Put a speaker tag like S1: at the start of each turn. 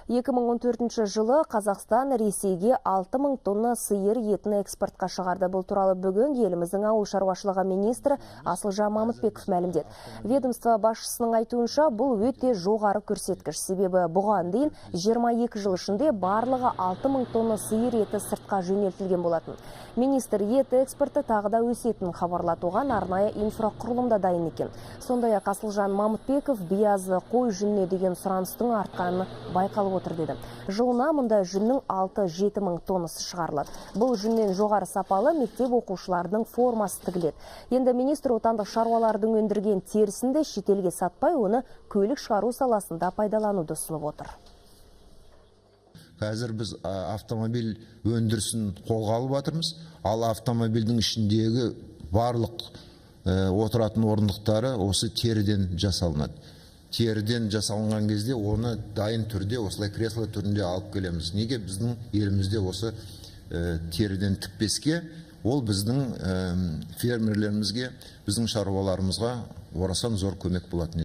S1: 2014 жылы Қазақстан Ресейге 6000 тонна сиыр етін экспортқа шығарды. Бұл туралы бүгін еліміздің ауыл шаруашылығы министрі Асылжан Мамытбеков мәлімдеді. Ведомство басшысының айтуынша, бұл өте жоғары көрсеткіш. Себебі бұған дейін 22 жыл ішінде барлығы 6000 тонна сиыр еті сыртқа жөнелтілген болатын. Министр ет экспорты тағы да өсетінін хабарлатуға арнайы инфрақұрылымда дайын екен. Сондай-ақ Асылжан Мамытбеков биязы қой жүніне деген сұраныстың артқанын байқалып отыр деді. Жылына мұндай жүннің 6-7 мың тоннасы шығарылады. Бұл жүннен жоғары сапалы мектеп оқушыларының формасы тігіледі. Енді министр отандық шаруалардың өндірген терісін де шетелге сатпай, оны көлік шығару саласында пайдалануды ұсынып отыр.
S2: Қазір біз автомобиль өндірісін қолға алып жатырмыз. Ал автомобильдің ішіндегі барлық отыратын орындықтары осы теріден жасалынады. Теріден жасалынған кезде оны дайын түрде, осылай кресло түрінде алып келеміз. Неге біздің елімізде осы теріден тікпеске, ол біздің фермерлерімізге, біздің шаруаларымызға орасан зор көмек болатын.